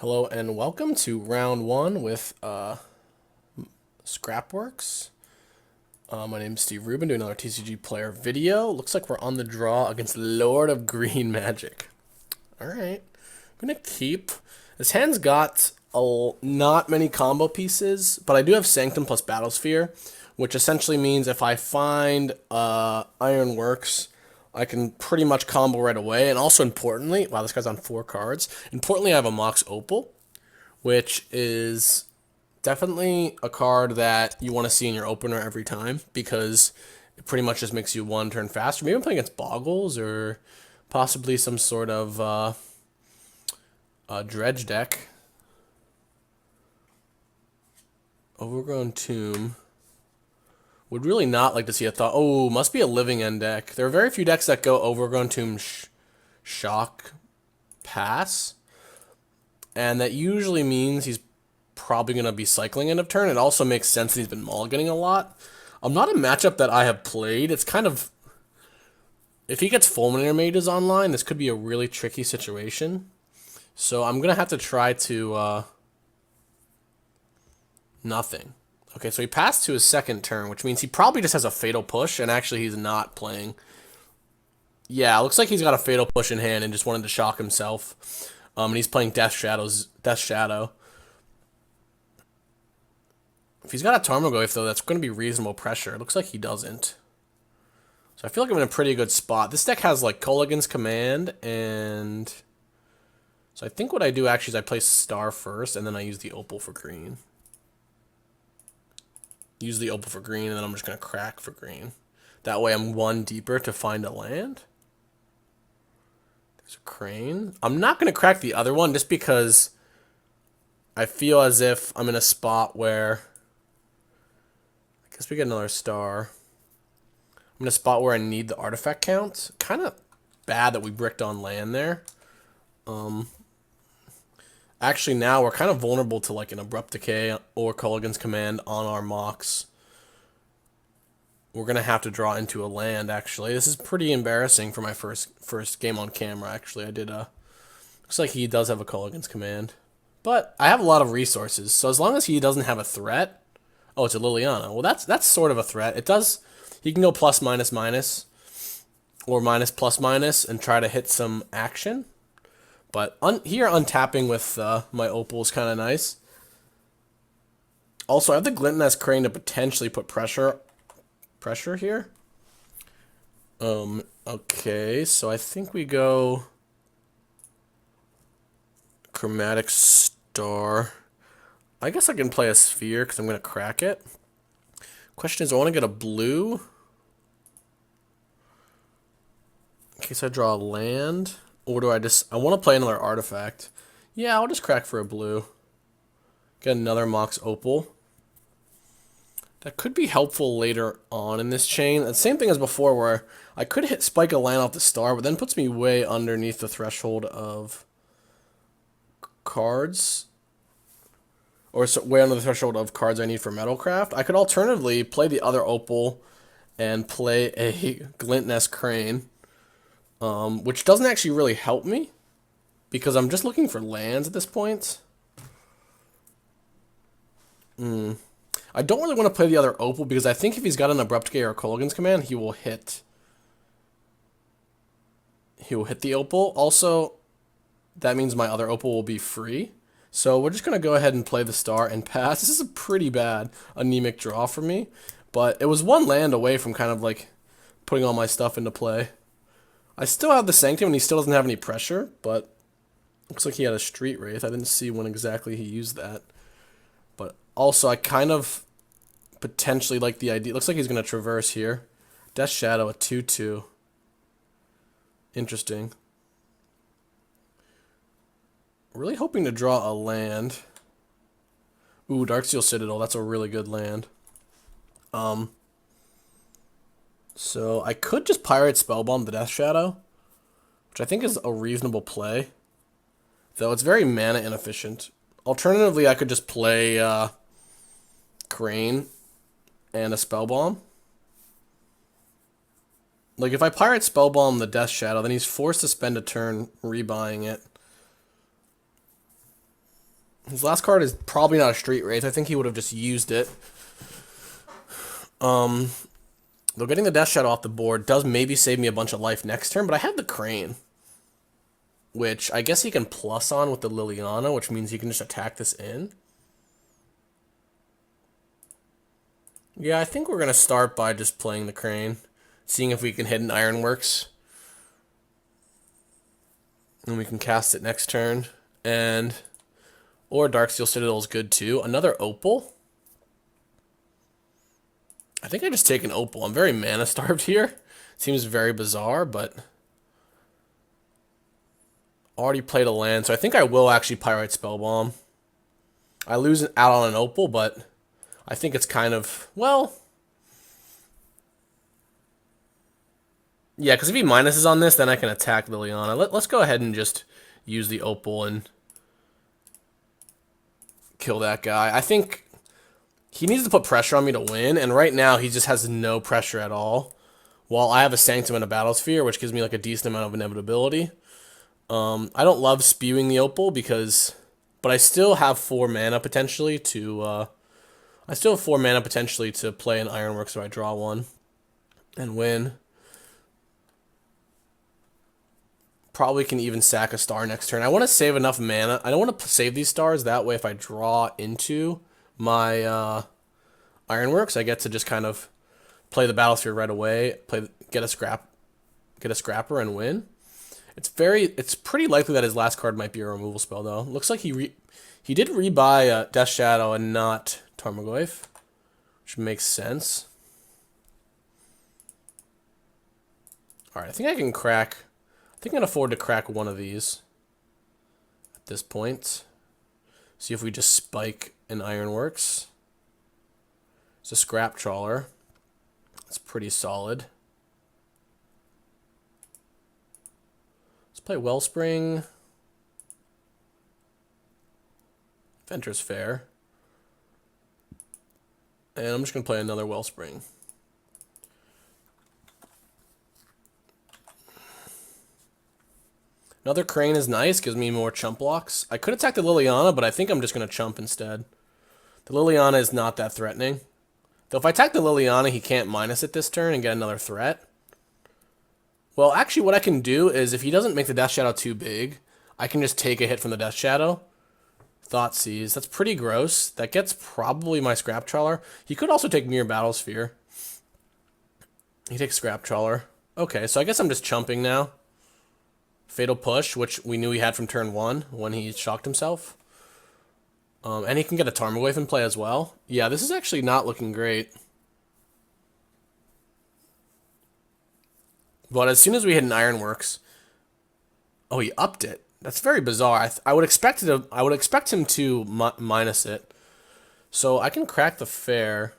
Hello and welcome to round one with Scrapworks. My name is Steve Rubin, doing another TCGplayer video. Looks like we're on the draw against Lord of Green Magic. Alright, I'm going to keep. This hand's got not many combo pieces, but I do have Sanctum plus Battlesphere, which essentially means if I find Ironworks, I can pretty much combo right away. And also importantly, wow, this guy's on 4 cards. Importantly, I have a Mox Opal, which is definitely a card that you want to see in your opener every time because it pretty much just makes you one turn faster. Maybe I'm playing against Boggles or possibly some sort of dredge deck. Overgrown Tomb. Would really not like to see a thought. Oh, must be a Living End deck. There are very few decks that go Overgrown Tomb, Shock, Pass. And that usually means he's probably going to be cycling end of turn. It also makes sense that he's been mulliganing a lot. Not a matchup that I have played. It's kind of... If he gets Fulminator Mages online, this could be a really tricky situation. So I'm going to have to try to... Nothing. Okay, so he passed to his second turn, which means he probably just has a Fatal Push, and actually he's not playing. Yeah, it looks like he's got a Fatal Push in hand and just wanted to shock himself. And he's playing Death Shadow. If he's got a Tarmogoyf, though, that's going to be reasonable pressure. It looks like he doesn't. So I feel like I'm in a pretty good spot. This deck has, like, Kolaghan's Command, and... So I think what I do, actually, is I play Star first, and then I use the Opal for green. Use the Opal for green, and then I'm just going to crack for green. That way I'm one deeper to find a land. There's a Crane. I'm not going to crack the other one just because I feel as if I'm in a spot where... I guess we get another star. I'm in a spot where I need the artifact count. Kind of bad that we bricked on land there. Actually, now we're kind of vulnerable to like an Abrupt Decay or Kolaghan's Command on our Mox. We're going to have to draw into a land, actually. This is pretty embarrassing for my first game on camera, actually. I did looks like he does have a Kolaghan's Command. But I have a lot of resources, so as long as he doesn't have a threat... Oh, it's a Liliana. Well, that's sort of a threat. It does... He can go plus, minus, minus. Or minus, plus, minus, and try to hit some action. But here, untapping with my Opal is kind of nice. Also, I have the Glint-Nest Crane to potentially put pressure here. Okay, so I think we go Chromatic Star. I guess I can play a Sphere because I'm going to crack it. Question is, do I want to get a blue? In case I draw a land. Or do I want to play another artifact. Yeah, I'll just crack for a blue. Get another Mox Opal. That could be helpful later on in this chain. The same thing as before where I could spike a land off the star, but then puts me way underneath the threshold of cards. Or way under the threshold of cards I need for Metalcraft. I could alternatively play the other Opal and play a Glint-Nest Crane. Which doesn't actually really help me, because I'm just looking for lands at this point. I don't really want to play the other Opal, because I think if he's got an Abrupt Decay or a Kolaghan's Command, he will hit the Opal. Also, that means my other Opal will be free. So we're just going to go ahead and play the star and pass. This is a pretty bad anemic draw for me, but it was one land away from kind of like putting all my stuff into play. I still have the Sanctum, and he still doesn't have any pressure, but looks like he had a Street Wraith. I didn't see when exactly he used that. But also, I kind of potentially like the idea. Looks like he's going to traverse here. Death Shadow, a 2/2. Interesting. Really hoping to draw a land. Ooh, Darksteel Citadel. That's a really good land. So I could just Pirate Spellbomb the Death Shadow, which I think is a reasonable play, though it's very mana inefficient. Alternatively, I could just play Crane and a Spellbomb. Like, if I Pirate Spellbomb the Death Shadow, then he's forced to spend a turn rebuying it. His last card is probably not a Street Wraith. I think he would have just used it. Though getting the Death Shadow off the board does maybe save me a bunch of life next turn, but I have the Crane, which I guess he can plus on with the Liliana, which means he can just attack this in. Yeah, I think we're going to start by just playing the Crane, seeing if we can hit an Ironworks. And we can cast it next turn. Or Darksteel Citadel is good too. Another Opal. I think I just take an Opal. I'm very mana starved here. Seems very bizarre, but already played a land, so I think I will actually Pyrite Spellbomb. I lose out on an Opal, but I think it's kind of, well, yeah, because if he minuses on this, then I can attack Liliana. Let's go ahead and just use the Opal and kill that guy. I think he needs to put pressure on me to win, and right now he just has no pressure at all. While I have a Sanctum and a Battlesphere, which gives me like a decent amount of inevitability. I don't love spewing the Opal but I still have 4 mana potentially to, play an Ironworks so I draw one and win. Probably can even sack a star next turn. I want to save enough mana. I don't want to save these stars. That way if I draw into my Ironworks, I get to just kind of play the Battlesphere right away, get a scrapper and win. It's pretty likely that his last card might be a removal spell though. Looks like he did rebuy Death Shadow and not Tarmogoyf, which makes sense. All right, I think I can afford to crack one of these at this point. See if we just spike an Ironworks. It's a Scrap Trawler. It's pretty solid. Let's play Wellspring. Venture's fair. And I'm just going to play another Wellspring. Another Crane is nice, gives me more chump blocks. I could attack the Liliana, but I think I'm just going to chump instead. The Liliana is not that threatening. Though if I attack the Liliana, he can't minus it this turn and get another threat. Well, actually what I can do is if he doesn't make the Death Shadow too big, I can just take a hit from the Death Shadow. Thoughtseize. That's pretty gross. That gets probably my Scrap Trawler. He could also take Mirror Battlesphere. He takes Scrap Trawler. Okay, so I guess I'm just chumping now. Fatal Push, which we knew he had from turn 1 when he shocked himself. And he can get a Tarmogoyf in play as well. Yeah, this is actually not looking great. But as soon as we hit an Ironworks... Oh, he upped it. That's very bizarre. I would expect him to minus it. So I can crack the fair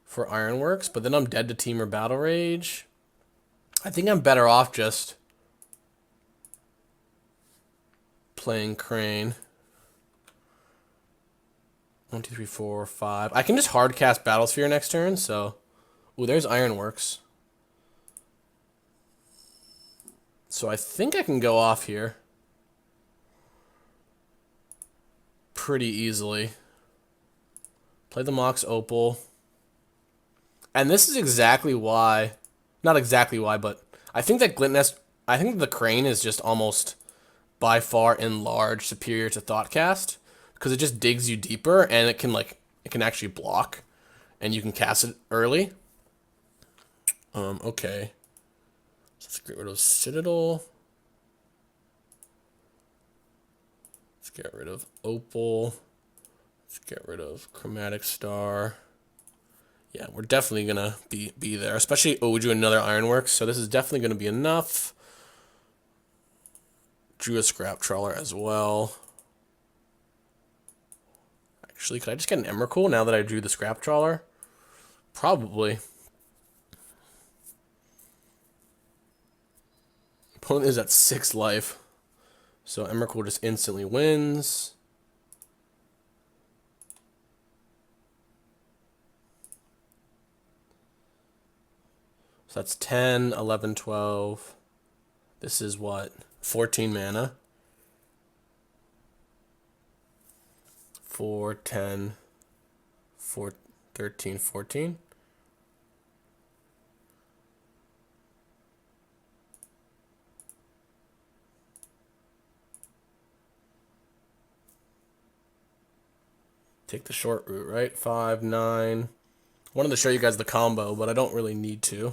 for Ironworks, but then I'm dead to Temur Battle Rage. I think I'm better off just playing Crane. 1, 2, 3, 4, 5. I can just hard cast Battlesphere next turn, so... Ooh, there's Ironworks. So I think I can go off here pretty easily. Play the Mox Opal. And this is exactly why... Not exactly why, but... I think that I think the Crane is just almost by far in large superior to Thoughtcast. Because it just digs you deeper, and it can actually block, and you can cast it early. Okay. Let's get rid of Citadel. Let's get rid of Opal. Let's get rid of Chromatic Star. Yeah, we're definitely gonna be there. Especially, we drew another Ironworks, so this is definitely gonna be enough. Drew a Scrap Trawler as well. Actually, could I just get an Emrakul now that I drew the Scrap Trawler? Probably. Opponent is at 6 life. So Emrakul just instantly wins. So that's 10, 11, 12. This is what? 14 mana. 4, 10, 4, 13, 14. Take the short route, right? 5, 9. Wanted to show you guys the combo, but I don't really need to.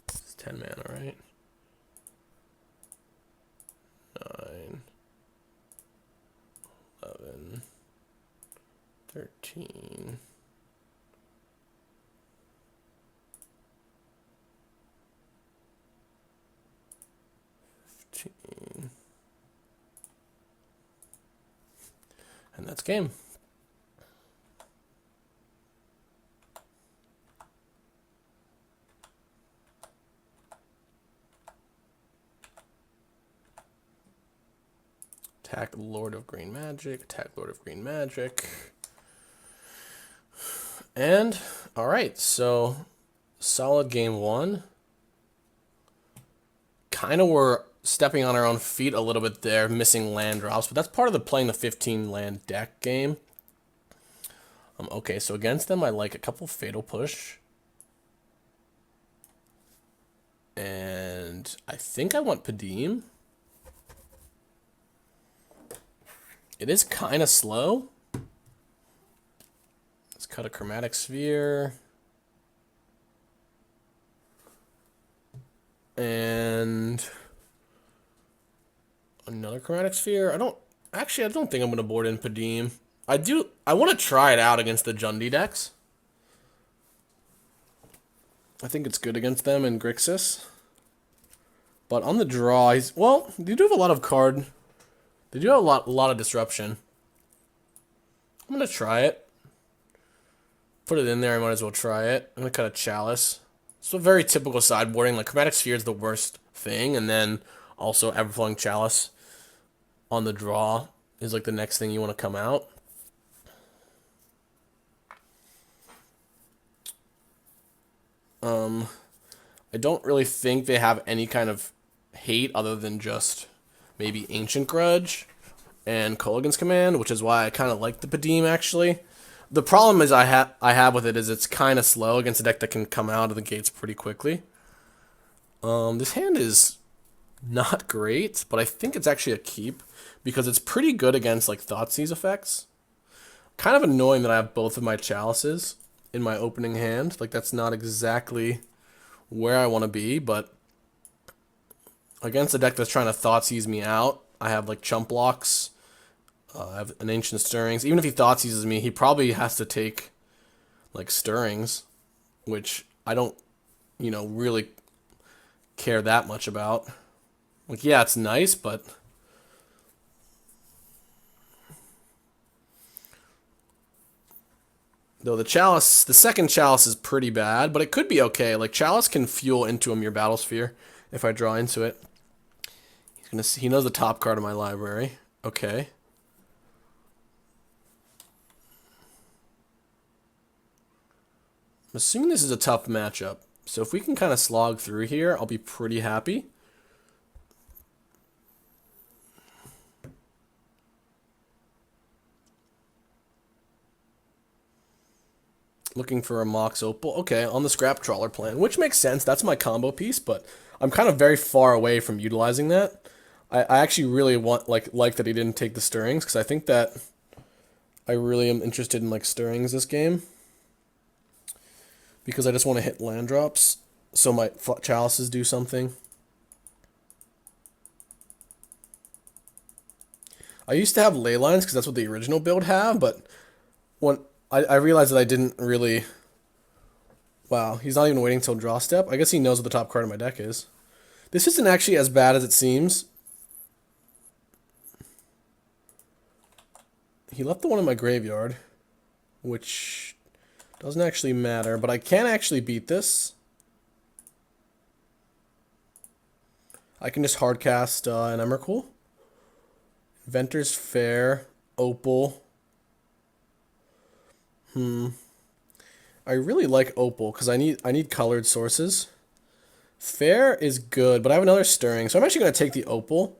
It's 10 mana, right? 9, 11, 13. 15. And that's game. Attack Lord of Green Magic. Attack Lord of Green Magic. And, alright, so solid game one. Kind of were stepping on our own feet a little bit there, missing land drops, but that's part of the playing the 15 land deck game. Okay, so against them I like a couple Fatal Push. And I think I want Padim. It is kind of slow. Let's cut a Chromatic Sphere. And another Chromatic Sphere. I don't think I'm going to board in Padim. I want to try it out against the Jundi decks. I think it's good against them and Grixis. But on the draw, well, they do have a lot of card. They do have a lot of disruption. I'm going to try it. Put it in there, I might as well try it. I'm going to cut a Chalice. So very typical sideboarding. Like, Chromatic Sphere is the worst thing, and then also Everflowing Chalice on the draw is like the next thing you want to come out. I don't really think they have any kind of hate other than just maybe Ancient Grudge and Kolaghan's Command, which is why I kind of like the Padim, actually. The problem is I have with it is it's kind of slow against a deck that can come out of the gates pretty quickly. This hand is not great, but I think it's actually a keep because it's pretty good against like Thoughtseize effects. Kind of annoying that I have both of my Chalices in my opening hand. Like, that's not exactly where I want to be, but against a deck that's trying to Thoughtseize me out, I have like Chump Blocks. I have an Ancient Stirrings. Even if he Thoughtseizes me, he probably has to take like Stirrings, which I don't, really care that much about. Like, yeah, it's nice, but though the second Chalice is pretty bad, but it could be okay. Like, Chalice can fuel into him your Battlesphere if I draw into it. He knows the top card of my library. Okay. I'm assuming this is a tough matchup. So if we can kind of slog through here, I'll be pretty happy. Looking for a Mox Opal. Okay, on the Scrap Trawler plan, which makes sense. That's my combo piece, but I'm kind of very far away from utilizing that. I actually really like that he didn't take the Stirrings, because I think that I really am interested in like Stirrings this game. Because I just want to hit land drops, so my Chalices do something. I used to have ley lines because that's what the original build had, but when I realized that I didn't really... Wow, he's not even waiting until draw step. I guess he knows what the top card of my deck is. This isn't actually as bad as it seems. He left the one in my graveyard, which doesn't actually matter, but I can actually beat this. I can just hardcast an Emrakul. Inventor's Fair, Opal. I really like Opal because I need colored sources. Fair is good, but I have another Stirring, so I'm actually going to take the Opal.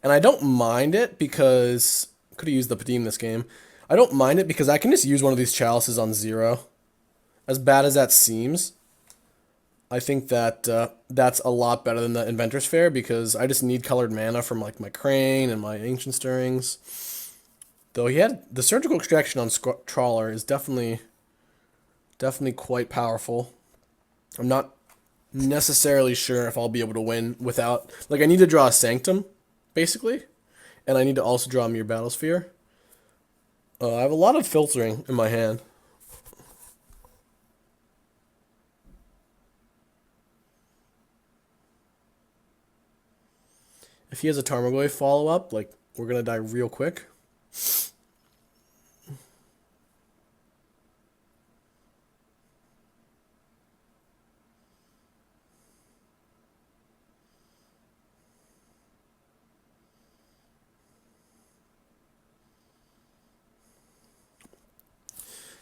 And I don't mind it because Could have used the Padim this game. I don't mind it because I can just use one of these chalices on 0. As bad as that seems, I think that that's a lot better than the Inventor's Fair because I just need colored mana from like my Crane and my Ancient Stirrings. Though he had the Surgical Extraction on Scrap Trawler is definitely quite powerful. I'm not necessarily sure if I'll be able to win without... Like, I need to draw a Sanctum, basically. And I need to also draw a Mere Battlesphere. I have a lot of filtering in my hand. If he has a Tarmogoyf follow-up, like, we're going to die real quick.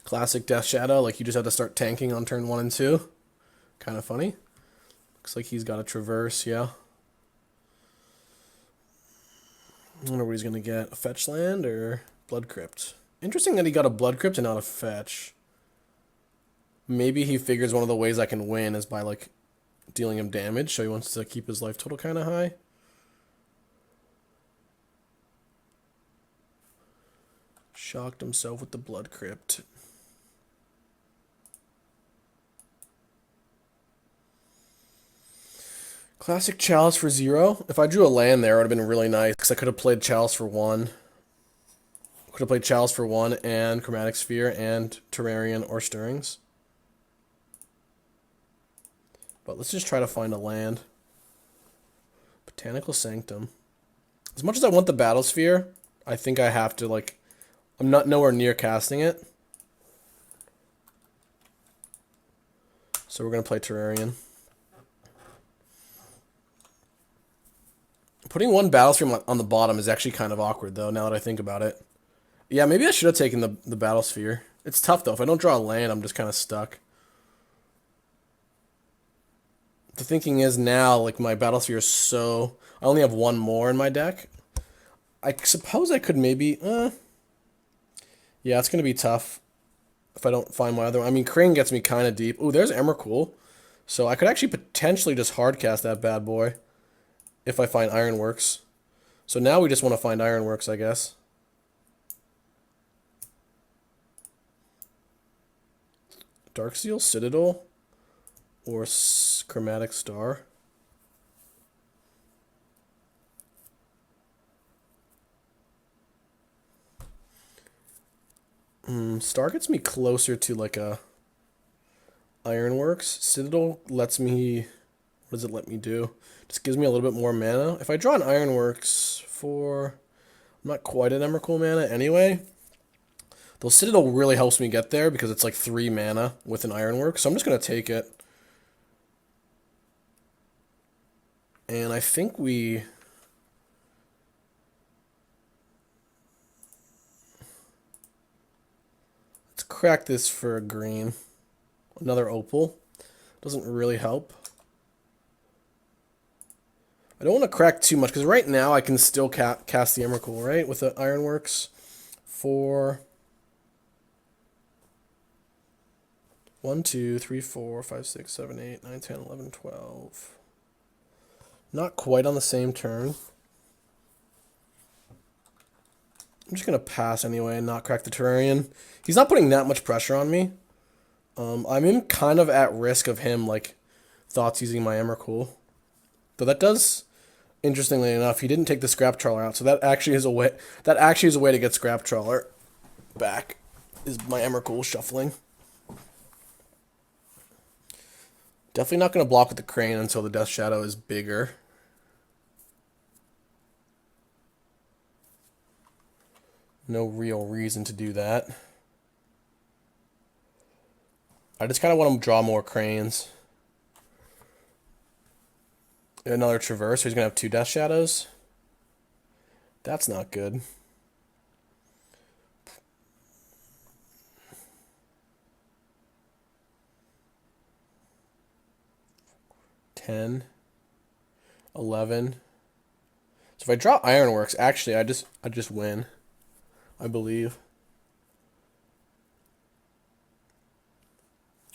Classic Death Shadow, like you just have to start tanking on turn 1 and 2. Kind of funny. Looks like he's got a Traverse, yeah. I wonder what he's going to get. A Fetch Land or Blood Crypt? Interesting that he got a Blood Crypt and not a Fetch. Maybe he figures one of the ways I can win is by, like, dealing him damage, so he wants to keep his life total kind of high. Shocked himself with the Blood Crypt. Classic Chalice for 0. If I drew a land there, it would have been really nice, because I could have played Chalice for 1. Could have played Chalice for 1 and Chromatic Sphere and Terrarian or Stirrings. But let's just try to find a land. Botanical Sanctum. As much as I want the Battlesphere, I think I have to, like... I'm not nowhere near casting it. So we're going to play Terrarian. Putting one Battlesphere on the bottom is actually kind of awkward, though, now that I think about it. Yeah, maybe I should have taken the Battlesphere. It's tough, though. If I don't draw a land, I'm just kind of stuck. The thinking is now, like, my Battlesphere is so... I only have one more in my deck. I suppose I could maybe... Yeah, it's going to be tough if I don't find my other one. I mean, Crane gets me kind of deep. Ooh, there's Emrakul. So I could actually potentially just hardcast that bad boy if I find Ironworks. So now we just want to find Ironworks, I guess. Darksteel, Citadel, or Chromatic Star. Star gets me closer to like a Ironworks. Citadel lets me... What does it let me do? Just gives me a little bit more mana. If I draw an Ironworks for... I'm not quite at Emrakul mana anyway. Though Citadel really helps me get there because it's like 3 mana with an Ironworks. So I'm just going to take it. And I think we... Let's crack this for a green. Another Opal. Doesn't really help. I don't want to crack too much, because right now I can still cast the Emrakul, right? With the Ironworks for 1, 2, 3, 4, 5, 6, 7, 8, 9, 10, 11, 12. Not quite on the same turn. I'm just going to pass anyway and not crack the Terrarian. He's not putting that much pressure on me. I'm in kind of at risk of him, like, thoughts using my Emrakul. Though that does, interestingly enough, he didn't take the Scrap Trawler out, so that actually is a way. That actually is a way to get Scrap Trawler back. Is my Emrakul shuffling? Definitely not going to block with the Crane until the Death Shadow is bigger. No real reason to do that. I just kind of want to draw more Cranes. Another Traverse, so he's going to have 2 Death Shadows. That's not good. $10, $11. So if I draw Ironworks, actually I just win. I believe.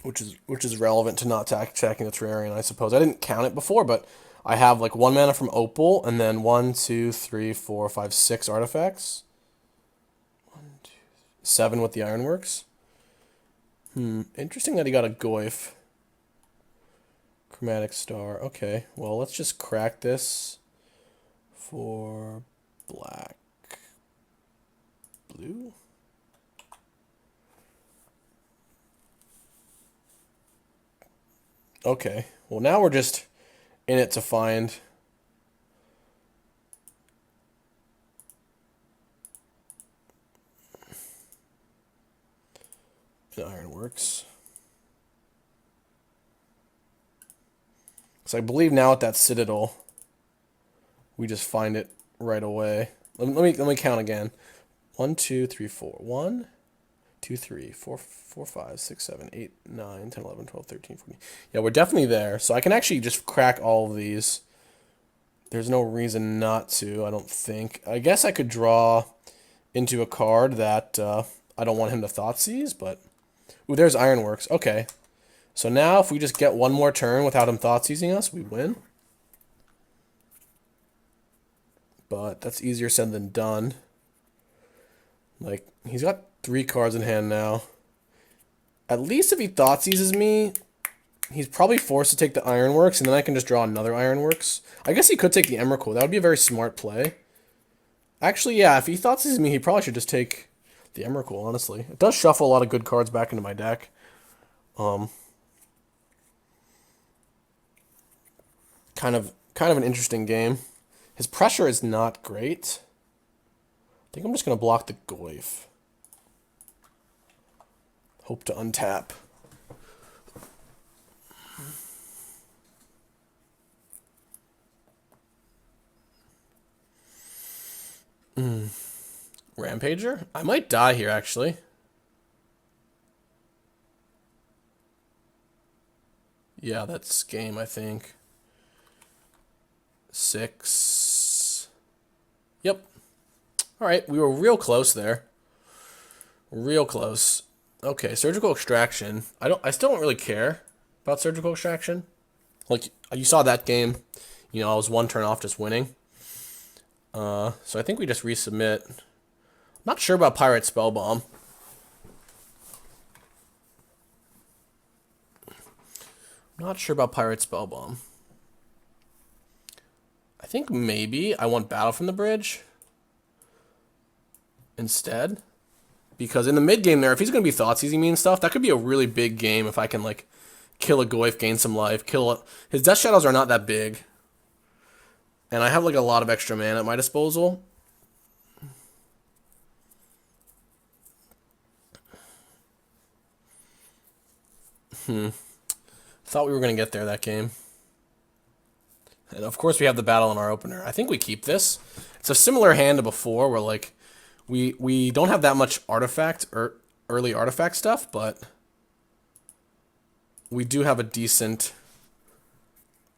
Which is relevant to not attacking the Terrarian, I suppose. I didn't count it before, but I have like 1 mana from Opal, and then 1, 2, 3, 4, 5, 6 artifacts. 7 with the Ironworks. Interesting that he got a Goyf. Chromatic Star. Okay, well, let's just crack this for black. Blue? Okay, well, now we're just in it to find an Ironworks. So I believe now at that Citadel, we just find it right away. Let me count again. 1, 2, 3, 4. 1, 2, 3, 4, 4, 5, 6, 7, 8, 9, 10, 11, 12, 13, 14. Yeah, we're definitely there. So I can actually just crack all of these. There's no reason not to, I don't think. I guess I could draw into a card that I don't want him to Thoughtseize, but... Ooh, there's Ironworks. Okay. So now if we just get one more turn without him Thoughtseizing us, we win. But that's easier said than done. Like, he's got 3 cards in hand now. At least if he Thoughtseizes me, he's probably forced to take the Ironworks, and then I can just draw another Ironworks. I guess he could take the Emrakul. That would be a very smart play. Actually, yeah, if he Thoughtseizes me, he probably should just take the Emrakul, honestly. It does shuffle a lot of good cards back into my deck. Kind of an interesting game. His pressure is not great. I think I'm just going to block the Goyf. Hope to untap. Rampager? I might die here, actually. Yeah, that's game, I think. 6. Yep. Alright, we were real close there. Real close. Okay, surgical extraction. I still don't really care about surgical extraction. Like, you saw that game. You know, I was 1 turn off just winning. So I think we just resubmit. Not sure about Pirate Spellbomb. Not sure about Pirate Spellbomb. I think maybe I want Battle from the Bridge instead. Because in the mid game there, if he's going to be Thoughtseizing me and stuff, that could be a really big game if I can, like, kill a Goyf, gain some life, his Death Shadows are not that big. And I have, like, a lot of extra mana at my disposal. Thought we were going to get there that game. And of course we have the battle in our opener. I think we keep this. It's a similar hand to before where, like, we don't have that much artifact or early artifact stuff, but we do have a decent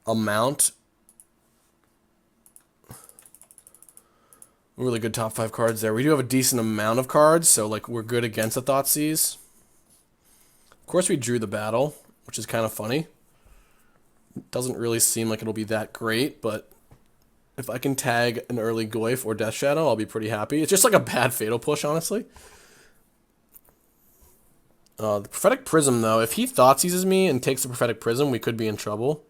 amount. Really good top 5 cards there. We do have a decent amount of cards, so, like, we're good against the Thoughtseize. Of course we drew the battle, which is kind of funny. Doesn't really seem like it'll be that great, but if I can tag an early Goyf or Death Shadow, I'll be pretty happy. It's just like a bad Fatal Push, honestly. The Prophetic Prism, though, if he Thoughtseizes me and takes the Prophetic Prism, we could be in trouble.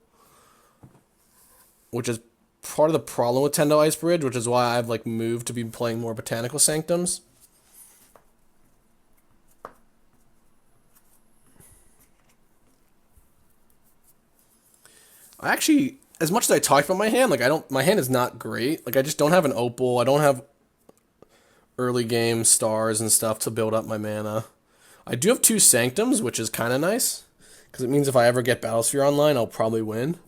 Which is part of the problem with Tendo Ice Bridge, which is why I've, like, moved to be playing more Botanical Sanctums. I actually, as much as I talked about my hand, like, my hand is not great. Like, I just don't have an Opal. I don't have early game stars and stuff to build up my mana. I do have 2 Sanctums, which is kind of nice, because it means if I ever get Battlesphere online, I'll probably win.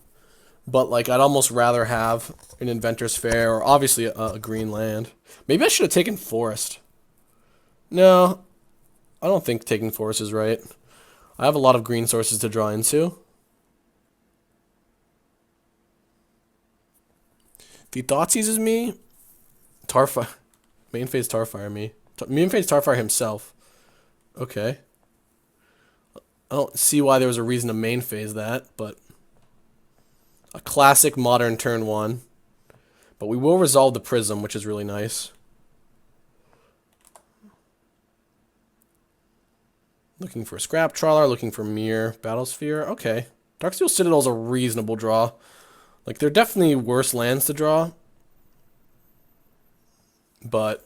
But, like, I'd almost rather have an Inventor's Fair or obviously a green land. Maybe I should have taken Forest. No, I don't think taking Forest is right. I have a lot of green sources to draw into. If he Thoughtseizes me, main phase Tarfire me. Main phase Starfire himself. Okay. I don't see why there was a reason to main phase that, but a classic modern turn 1. But we will resolve the Prism, which is really nice. Looking for a Scrap Trawler, looking for Mirror, Battlesphere. Okay. Darksteel Citadel is a reasonable draw. Like, they're definitely worse lands to draw. But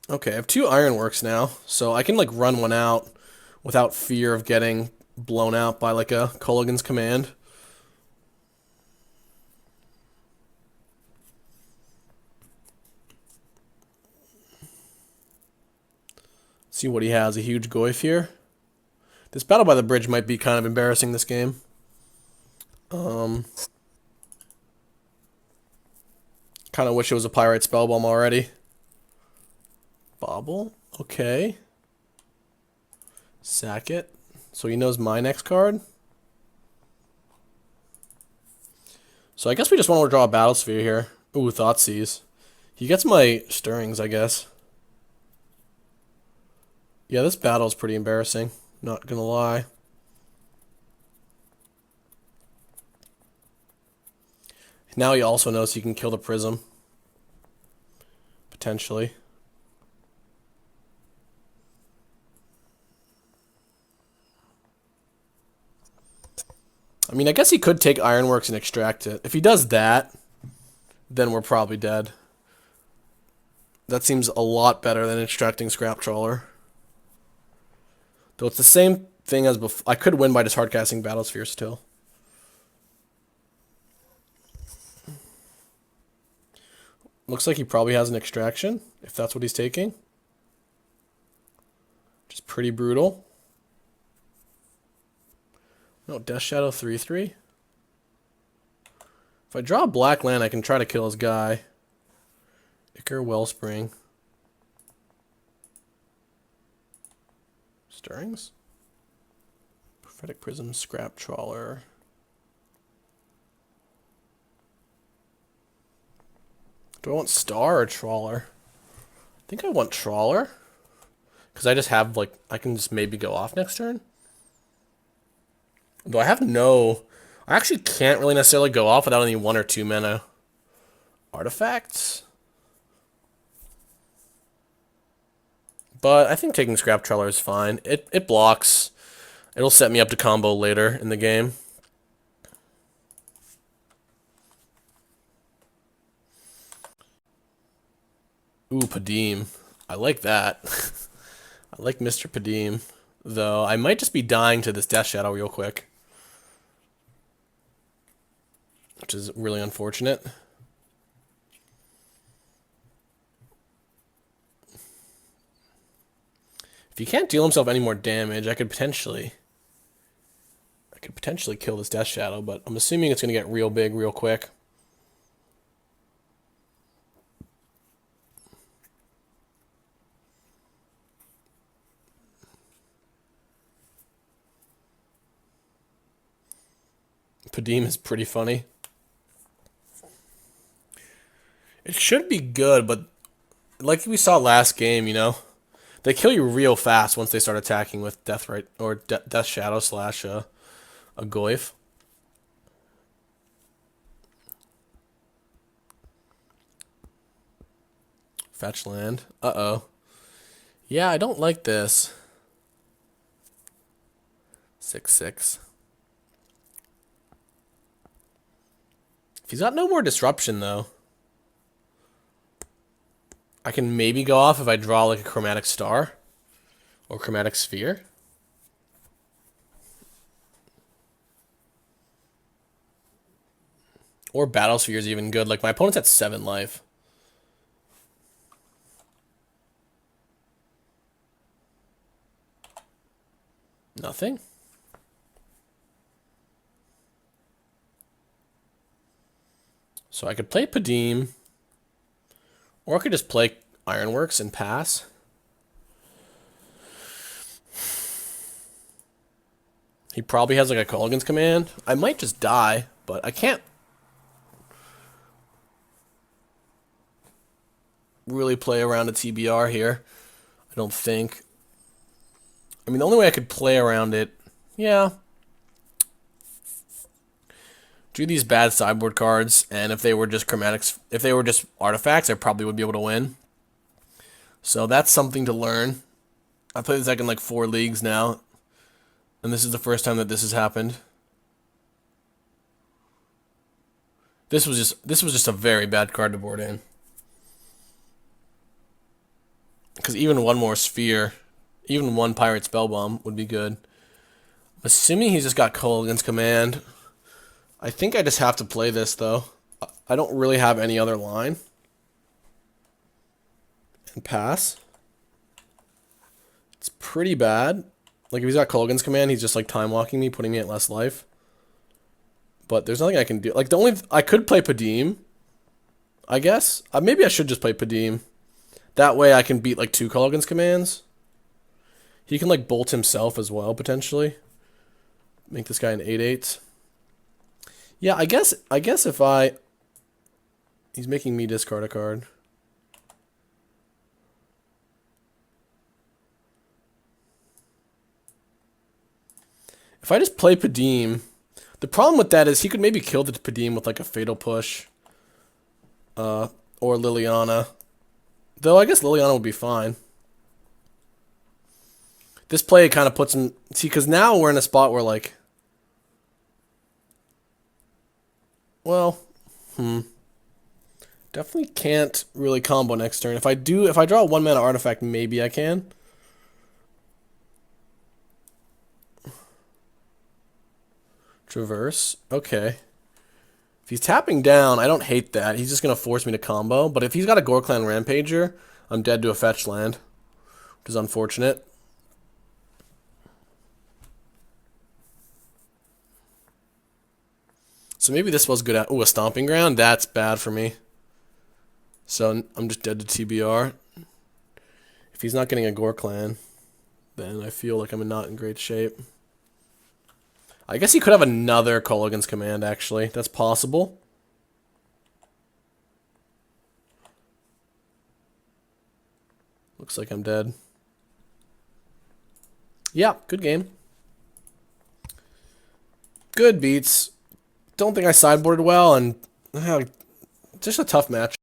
okay, I have 2 Ironworks now, so I can, like, run one out without fear of getting blown out by, like, a Kolaghan's Command. See what he has, a huge Goyf here. This Battle by the Bridge might be kind of embarrassing this game. Kind of wish it was a Pyrite Spellbomb already. Bobble, okay. Sack it. So he knows my next card. So I guess we just want to draw a Battlesphere here. Ooh, Thoughtseize. He gets my Stirrings, I guess. Yeah, this battle's pretty embarrassing. Not gonna lie. Now he also knows he can kill the Prism. Potentially. I mean, I guess he could take Ironworks and extract it. If he does that, then we're probably dead. That seems a lot better than extracting Scrap Trawler. Though it's the same thing as before. I could win by just hardcasting Battlesphere still. Looks like he probably has an extraction, if that's what he's taking. Which is pretty brutal. No, Death Shadow 3/3. If I draw a black land, I can try to kill his guy. Ichor, Wellspring. Stirrings. Prophetic Prism, Scrap Trawler. Do I want Star or Trawler? I think I want Trawler. Because I just have, like, I can just maybe go off next turn. Though I have no... I actually can't really necessarily go off without any 1 or 2 mana artifacts. But I think taking Scrap Trawler is fine. It blocks. It'll set me up to combo later in the game. Ooh, Padim. I like that. I like Mr. Padim. Though I might just be dying to this Death Shadow real quick. Which is really unfortunate. If he can't deal himself any more damage, I could potentially kill this Death Shadow, but I'm assuming it's going to get real big real quick. Padim is pretty funny. It should be good, but like we saw last game, you know, they kill you real fast once they start attacking with Death Shadow slash a Goyf. Fetch land. Uh-oh. Yeah, I don't like this. 6/6. If he's got no more disruption, though, I can maybe go off if I draw like a Chromatic Star or Chromatic Sphere. Or Battlesphere is even good. Like, my opponent's at 7 life. Nothing. So I could play Padim, or I could just play Ironworks and pass. He probably has like a Kolaghan's Command. I might just die, but I can't. really play around a TBR here. I don't think. I mean, the only way I could play around it, yeah. Do these bad sideboard cards, and if they were just chromatics, if they were just artifacts, I probably would be able to win. So that's something to learn. I played this deck in like 4 leagues now, and this is the first time that this has happened. This was just a very bad card to board in. Because even one more sphere, even one pirate spellbomb would be good. I'm assuming he's just got Kolaghan's Command. I think I just have to play this though. I don't really have any other line. And pass. It's pretty bad. Like if he's got Kolaghan's Command, he's just like time walking me, putting me at less life. But there's nothing I can do. Like the only I could play Padim, I guess. Maybe I should just play Padim. That way I can beat like 2 Kolaghan's Commands. He can like bolt himself as well potentially. Make this guy an 8/8. Yeah, I guess if he's making me discard a card. If I just play Padim, the problem with that is he could maybe kill the Padim with like a Fatal Push. Or Liliana. Though I guess Liliana would be fine. This play kind of puts him... See, because now we're in a spot where like... Well, definitely can't really combo next turn. If I draw a 1-mana artifact, maybe I can. Traverse. Okay. If he's tapping down, I don't hate that. He's just going to force me to combo. But if he's got a Krark-Clan Rampager, I'm dead to a fetch land, which is unfortunate. So maybe this was good at... Ooh, a Stomping Ground? That's bad for me. So I'm just dead to TBR. If he's not getting a Krark-Clan, then I feel like I'm not in great shape. I guess he could have another Kolaghan's Command, actually. That's possible. Looks like I'm dead. Yeah, good game. Good beats. Don't think I sideboarded well, and just a tough match.